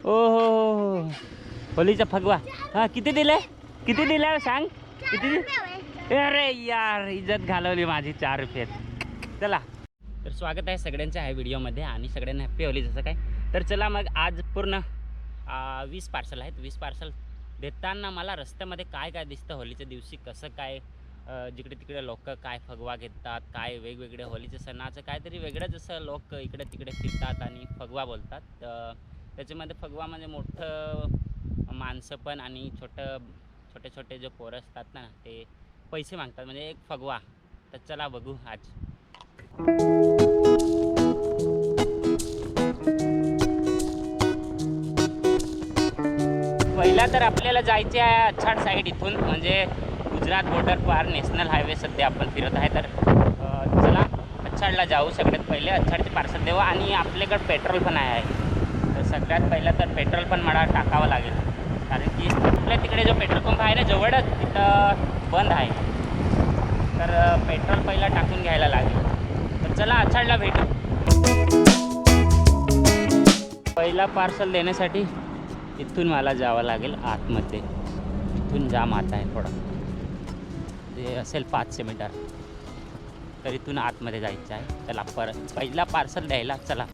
ओ हो, होलीचा फगवा. हा किती दिले? किती दिले सांग? किती दिले? अरे यार, इज्जत घालवली माझी 4 रुपयात. चला, तर स्वागत आहे सगळ्यांच्या ह्या व्हिडिओमध्ये आणि सगळ्यांना हॅप्पी होली जसं काय. तर चला मग आज पूर्ण 20 पार्सल आहेत. 20 पार्सल देताना मला रस्त्यामध्ये काय काय दिसतं होलीच्या दिवशी, कसं काय जिकडे तिकडे लोक काय फगवा घेतात, काय वेगवेगळे होलीच्या सणाचं काहीतरी वेगळं जसं लोक इकडे तिकडे फिरतात आणि फगवा बोलतात. त्याच्यामध्ये फगवा म्हणजे मोठं माणसं पण आणि छोटे छोटे जे पोरं असतात ना ते पैसे मागतात म्हणजे एक फगवा. तर चला बघू आज. पहिला तर आपल्याला जायचे आहे अच्छाड साईड इथून, म्हणजे गुजरात बॉर्डर पार नॅशनल हायवे सध्या आपण फिरत आहे. तर चला अच्छाडला जाऊ. सगळ्यात पहिले अच्छाडचे पार्सल देऊ आणि आपल्याकडे पेट्रोल पण आहे. तर सगळ्यात पहिलं तर पेट्रोल पण मला टाकावं लागेल, कारण की आपल्या तिकडे जो पेट्रोल पंप आहे ना जवळच तिथं बंद आहे. तर पेट्रोल पहिला टाकून घ्यायला लागेल. तर चला अच्छाडला भेटू. पहिला पार्सल देण्यासाठी इथून मला जावं लागेल आतमध्ये. इथून जाम आत आहे थोडं, ते असेल 500 मीटर. तर इथून आतमध्ये जायचं आहे. चला पहिला पार्सल द्यायला चला.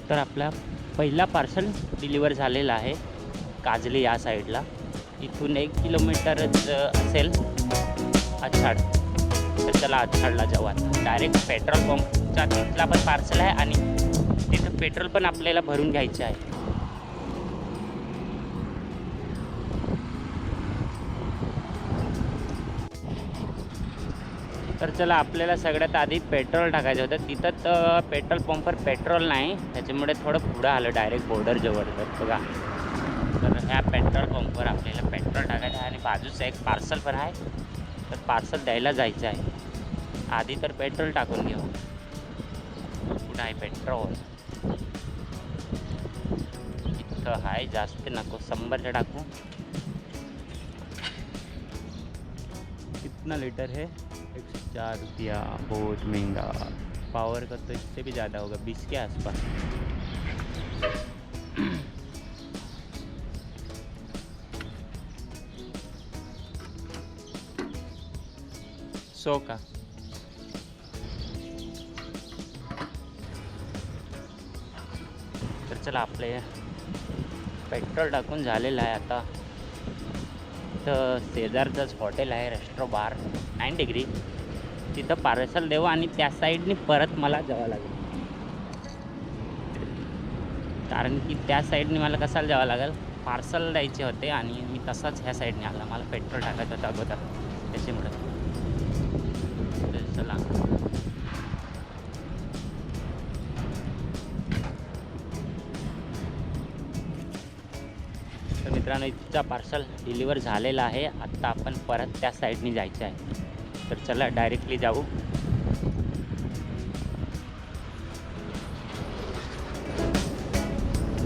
तर आपला पहिला पार्सल डिलिव्हर झालेला आहे काजली या साईडला. इथून 1 किलोमीटरच असेल अच्छाड. तर चला अच्छाडला जाऊ. आता डायरेक्ट पेट्रोल पंपच्या तिथला पण पार्सल आहे आणि तिथं पेट्रोल पण आपल्याला भरून घ्यायचं आहे. तर चला आपल्याला सगळ्यात आधी पेट्रोल टाकायचं होतं. तिथं तर पेट्रोल पंपवर पेट्रोल नाही, त्याच्यामुळे थोडं पुढं आलं डायरेक्ट बॉर्डर जवळ. तर बघा, तर ह्या पेट्रोल पंपवर आपल्याला पेट्रोल टाकायचं आहे आणि बाजूचं एक पार्सल पण आहे. तर पार्सल द्यायला जायचं आहे. आधी तर पेट्रोल टाकून घेऊ. कुठं आहे पेट्रोल? इथं आहे, जास्त नको, 100चं टाकू. कितना लीटर है? 104 रुपया, बहुत महंगा. पावर का तो इससे भी ज़्यादा होगा, 20 के आसपास. सौ का. तर चला आपले पेट्रोल टाकून झालेलं आहे. आता तर शेजारचंच हॉटेल आहे रेस्ट्रो बार 9 डिग्री. तिथं पार्सल देऊ आणि त्या साईडने परत मला जावं लागेल, कारण की त्या साईडने मला कशाला जावं लागेल, पार्सल द्यायचे होते आणि मी तसाच ह्या साईडने आला. मला पेट्रोल टाकायचं होतं अगोदर, त्याच्यामुळे. तर चला तर मित्रांनो, इथचा पार्सल डिलिव्हर झालेला आहे. आत्ता आपण परत त्या साईडने जायचं आहे. तर चला डायरेक्टली जाऊ.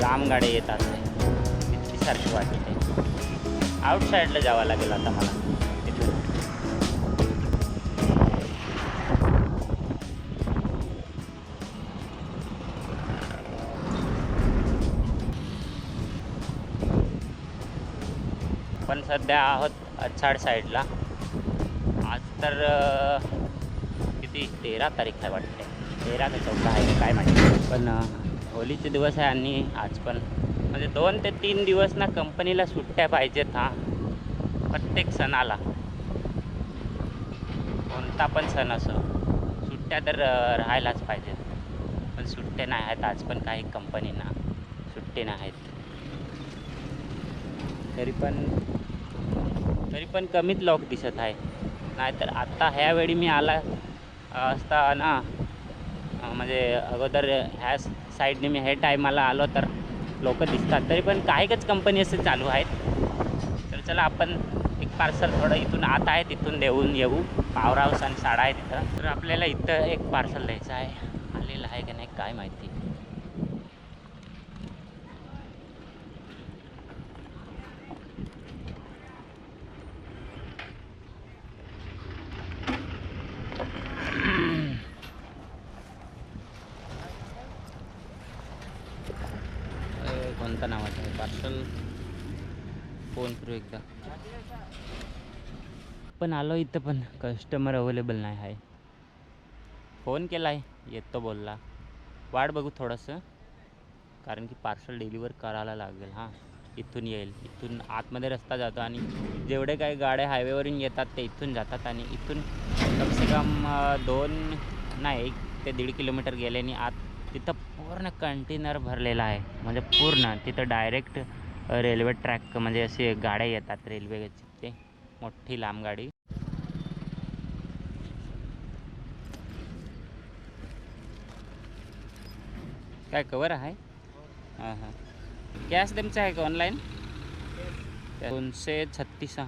जाम गाड्या येतात, सारखी वाटत आहे. आउटसाईडला जावं लागेल आता मला तिथून. पण सध्या आहोत अच्छाड साईडला. आज तर किती 13 तारीख आहे वाटते, 13 का 14 आहे काय माहिती. पण होलीचे दिवस आहे आणि आज पण म्हणजे 2 ते 3 दिवस ना कंपनीला सुट्ट्या पाहिजेत. हा, प्रत्येक सणाला, कोणता पण सण असो, सुट्ट्या तर राहायलाच पाहिजेत. पण सुट्टे नाही आहेत आज पण, काही कंपनीना सुट्टे नाही आहेत. तरी पण कमीच लोक दिसत आहे. नाहीतर आत्ता ह्यावेळी मी आला असता ना, म्हणजे अगोदर ह्या साईडने मी हे टायमाला आलो तर लोक दिसतात. तरी पण काहीच कंपनी असे चालू आहेत. तर चला आपण एक पार्सल थोडं इथून आत आहे, तिथून देऊन येऊ. पॉवर हाऊस आणि साडा आहे तिथं. तर आपल्याला इथं एक पार्सल द्यायचं आहे. आलेलं आहे का नाही काय माहिती. कोणतं नावाचं आहे पार्सल, फोन करू एकदा. पण आलो इथं पण कस्टमर अवेलेबल नाही आहे. फोन केला आहे, येतो बोलला. वाट बघू थोडंसं, कारण की पार्सल डिलिव्हर करायला लागेल. हां, इथून येईल. इथून आतमध्ये रस्ता जातो आणि जेवढे काही गाड्या हायवेवरून येतात ते इथून जातात आणि इथून कमसे कम 1 ते 1.5 किलोमीटर गेल्याने आत तिथं पूर्ण कंटेनर भरलेला आहे. म्हणजे पूर्ण तिथं डायरेक्ट रेल्वे ट्रॅक, म्हणजे असे गाड्या येतात रेल्वेची, ते मोठी लांब गाडी. काय कवर आहे? हां हां. कॅश तुमचं आहे का ऑनलाईन? 236 हां.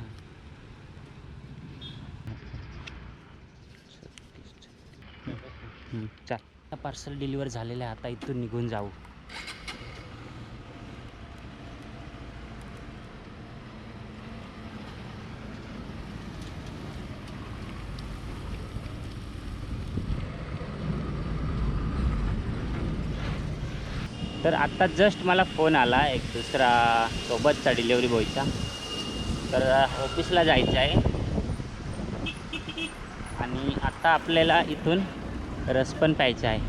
चाल, पार्सल डिलिव्हर झालेलं आहे. आता इथून निघून जाऊ. तर आत्ता जस्ट मला फोन आला एक दुसरा सोबतचा डिलेवरी बॉयचा. तर ऑफिसला जायचं आहे आणि आता आपल्याला इथून रस पण प्यायचा आहे.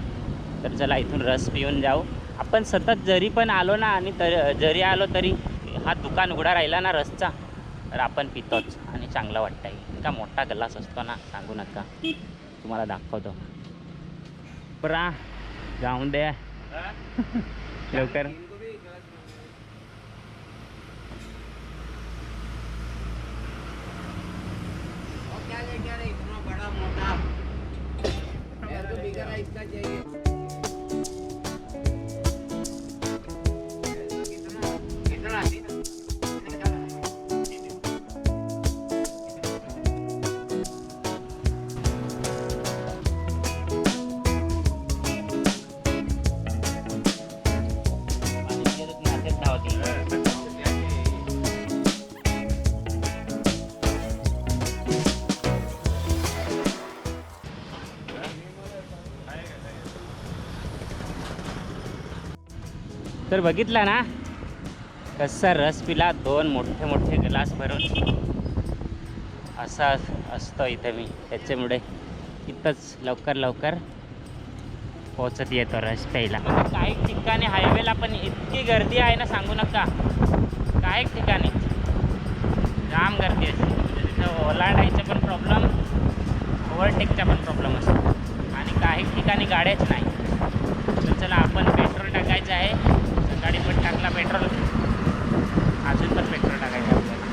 तर चला इथून रस पिऊन जाऊ. आपण सतत जरी पण आलो ना, आणि जरी आलो तरी हा दुकान उघडा राहिला ना रसचा, तर आपण पितोच आणि चांगलं वाटतं आहे. इतका मोठा ग्लास असतो ना, सांगू नका. तुम्हाला दाखवतो. बरा जाऊन द्या लवकर. तर बघितला ना कसा रस पिला, 2 मोठे मोठे ग्लास भरून. असा असतो इथं मी, त्याच्यामुळे इथंच लवकर लवकर पोचत येतो रस प्यायला. काही ठिकाणी हायवेला पण इतकी गर्दी आहे ना, सांगू नका. काही ठिकाणी जाम गर्दी असते. तिथं ओलांडायचा पण प्रॉब्लेम, ओव्हरटेकचा पण प्रॉब्लेम असतो आणि काही ठिकाणी गाड्याच नाही. तर चला, आपण पेट्रोल टाकायचं आहे. सकाळी पण टाकला पेट्रोल, अजून पण पेट्रोल टाकायचं आपल्याला.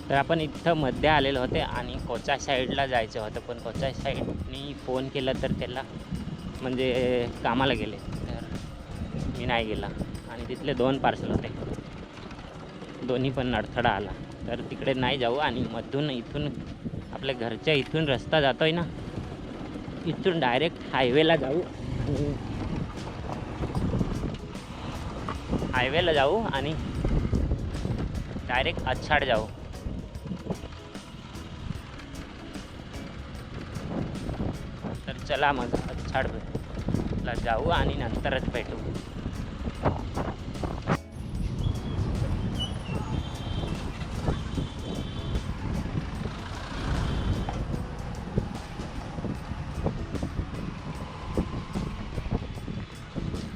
तर आपण इथं मध्ये आलेलो होते आणि कोचा साईडला जायचं होतं, पण कोचा साईडनी फोन केला तर त्याला म्हणजे कामाला गेले, तर मी नाही गेला. आणि तिथले 2 पार्सल होते, दोन्ही पण अडथळा आला. तर तिकडे नाही जाऊ आणि मधून इथून आपल्या घरच्या इथून रस्ता जातोय ना, इथून डायरेक्ट हायवेला जाऊ. हायवेला जाऊ आणि डायरेक्ट आच्छाड जाऊ. तर चला मग आच्छाडला जाऊ आणि नंतरच भेटू.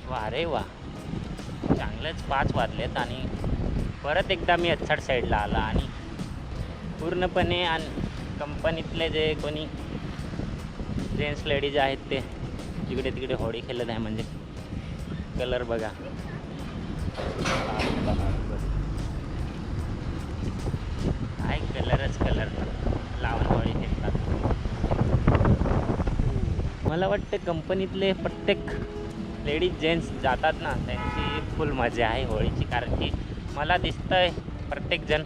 वा रे वा, चांगलेच 5 वाजलेत आणि परत एकदा मी आच्छाड साईडला आला आणि पूर्णपणे आणि कंपनीतले जे कोणी जेंट्स लेडीज आहेत ते जिकडे तिकडे होळी खेळत आहे. म्हणजे कलर बघा, काय कलरच कलर लावून होळी खेळतात. मला वाटतं कंपनीतले प्रत्येक लेडीज जेंट्स जातात ना, त्यांची फुल मजा आहे होळीची. कारण की मला दिसतंय प्रत्येकजण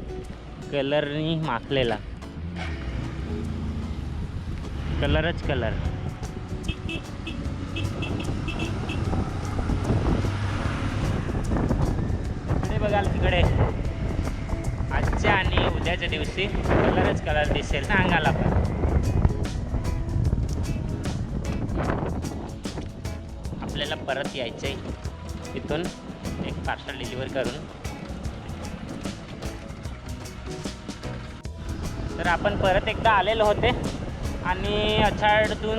कलरनी माखलेला, कलरच कलर. तिकडे बघाल, तिकडे आजच्या आणि उद्याच्या दिवशी कलरच कलर दिसेल ना अंगाला पण. आपल्याला परत यायचं आहे इथून एक पार्सल डिलिव्हर करून. तर आपण परत एकदा आलेलो होते आणि अछाडतून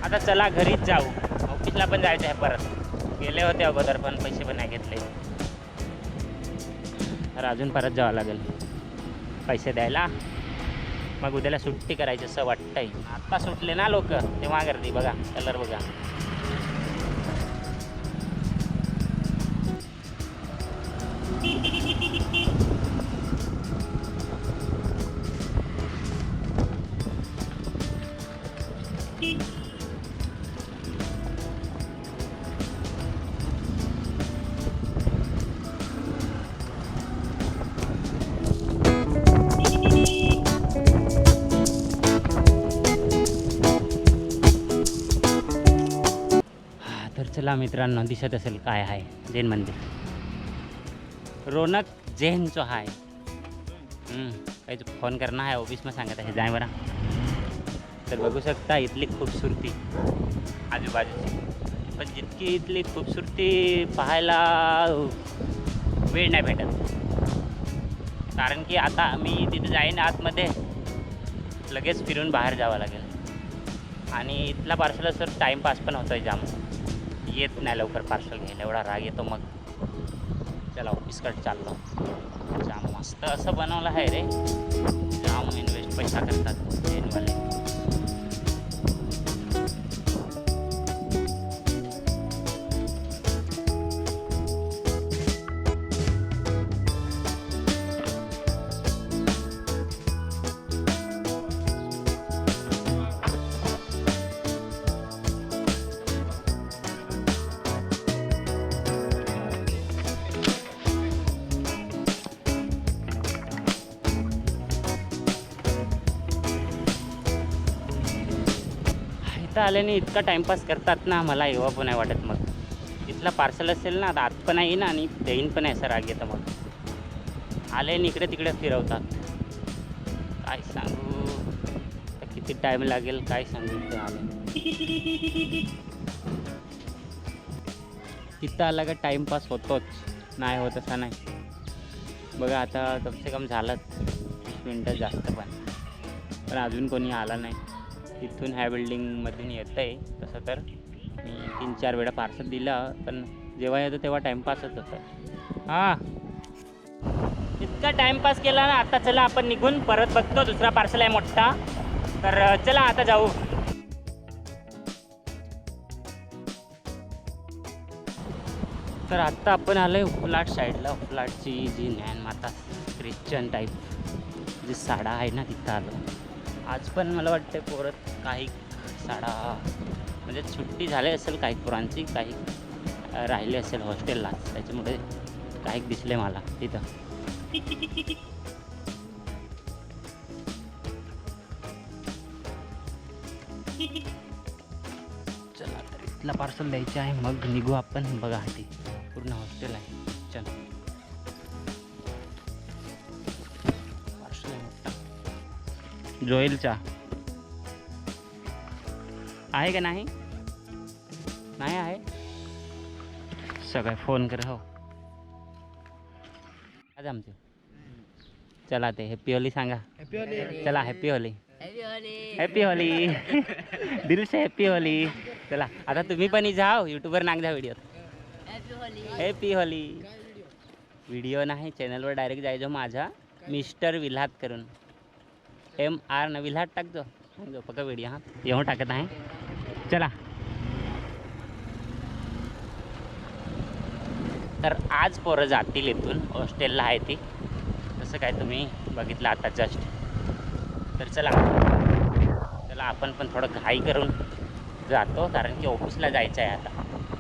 आता चला घरीच जाऊ. ऑफिसला पण जायचं आहे परत. गेले होते अगोदर पण पैसे पण नाही घेतले, तर अजून परत जावं लागेल पैसे द्यायला. मग उद्याला सुट्टी करायची असं वाटतंय. आत्ता सुटले ना लोक, तेव्हा गर्दी बघा, कलर बघा. तर चला मित्रांनो, दिसत असेल काय आहे जैन मंदिर. रौनक जैन जो आहे. काही फोन करना आहे ऑफिस में सांगत आहे जाय बरा. तर बघू शकता इथली खूबसूरती आजूबाजूची. पण जितकी इथली खूबसूरती पाहायला वेळ नाही भेटत. कारण की आता मी तिथे जाईन आतमध्ये, लगेच फिरून बाहेर जावं लागेल. आणि इथला पार्सल सर टाईमपास पण होतो आहे जाम. येत नाही लवकर पार्सल घ्यायला, एवढा राग येतो. मग चला ऑफिसकडे चाललो. जाम मस्त असं बनवलं आहे रे, जाम इन्व्हेस्ट पैसा करतात जैनवाले. आल्याने इतका टाइमपास करतात ना, मला येवा पण नाही वाटत. मग इथला पार्सल असेल ना, आत पण आहे ना आणि देईन पण आहे, असं राग येतं. मग आल्याने इकडे तिकडे फिरवतात. काय सांगू तर किती टाईम लागेल काय सांगू. इथं आले तिथं आला का टाईमपास होतोच, नाही होत असा नाही. बघा आता कमसे कम झालंच 20 मिनटं जास्त, पण अजून कोणी आला नाही. इथून ह्या बिल्डिंगमधून येतं आहे. तसं तर मी 3-4 वेळा पार्सल दिलं, पण जेव्हा येतो तेव्हा टाईमपासच होतं. हां, इतका टाईमपास केला ना. आता चला आपण निघून परत बघतो, दुसरा पार्सल आहे मोठा. तर चला आता जाऊ. तर आत्ता आपण आलो आहे उपलाट साईडला. उपलाटची जी ज्ञानमाता ख्रिश्चन टाईप जी साडा आहे ना, तिथं आलो. आज पण मला वाटतं पोरत काही साडा म्हणजे सुट्टी झाली असेल काही पोरांची, काही राहिले असेल हॉस्टेलला, त्याच्यामुळे काही दिसले मला तिथं. चला तर इथला पार्सल द्यायचं आहे, मग निघू आपण. बघा ते पूर्ण हॉस्टेल आहे. चल पार्सल आहे मोठा. जोएलचा आहे का नाही? नाही आहे. सगळं फोन कर. हो आज आमचे चला ते हॅपी होली सांगा. चला हॅपी होली. Happy Holy. दिल से हॅपी होली. चला आता तुम्ही पण जाओ यूट्यूबवर नाग द्या व्हिडिओ. Happy Holy. व्हिडिओ नाही चॅनलवर डायरेक्ट जायचो माझ्या मिस्टर विल्हात करून. MR नविल्हाट टाकजो जो पक्का व्हिडिओ हां येऊन टाकत आहे. चला तर आज पोरं जातील इथून हॉस्टेलला आहे ती तसं काय तुम्ही बघितलं आता जस्ट. तर चला आपण पण थोडं घाई करून जातो कारण की ऑफिसला जायचं आहे आता.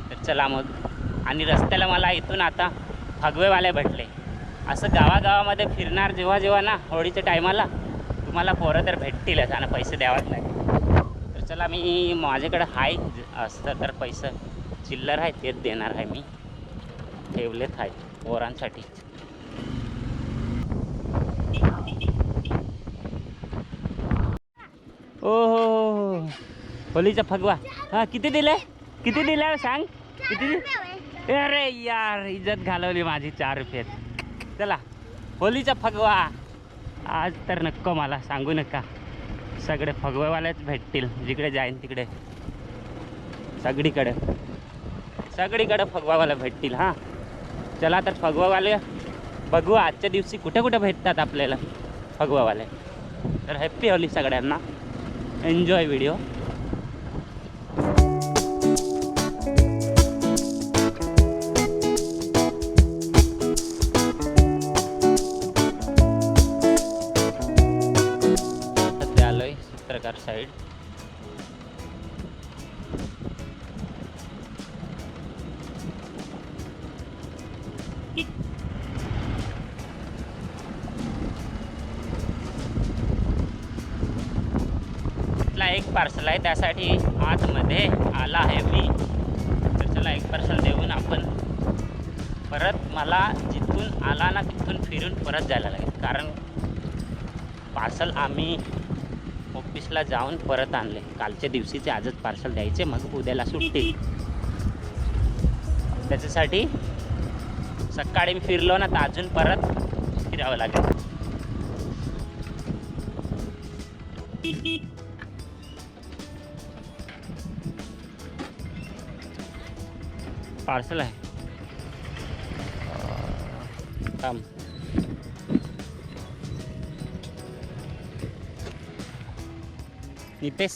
तर चला मग. आणि रस्त्याला मला इथून आता फगवेवाले भेटले. असं गावागावामध्ये फिरणार जेव्हा जेव्हा ना होळीच्या टायमाला तुम्हाला पोरं तर भेटतीलच आणि पैसे द्यावाच लागेल. तर चला मी माझ्याकडे हाय असतं तर पैसे चिल्लर आहे तेच देणार आहे मी. ठेवलेत आहे पोरांसाठी. ओ हो होलीचा फगवा हां किती दिलं सांग किती अरे यार इज्जत घालवली माझी 4 रुपयात. चला होलीचा फगवा आज तर नको मला सांगू नका. सगळे फगवेवालेच भेटतील जिकडे जाईन तिकडे सगळीकडे फगवावाले भेटतील. हां चला तर फगवावाले बघू आजच्या दिवशी कुठे कुठे भेटतात आपल्याला फगवावाले. तर हॅप्पी होली सगळ्यांना. Enjoy video. सध्या आलोय चित्रकार साईड. एक पार्सल आहे त्यासाठी आतमध्ये आला आहे मी. तर चला एक पार्सल देऊन आपण परत मला जिथून आला ना तिथून फिरून परत जायला लागेल कारण पार्सल आम्ही ऑफिसला जाऊन परत आणले. कालच्या दिवशीचे आजच पार्सल द्यायचे मग उद्याला सुट्टी. त्याच्यासाठी सकाळी मी फिरलो ना तर अजून परत फिरावं लागेल. पार्सल आहे थांब. नितेश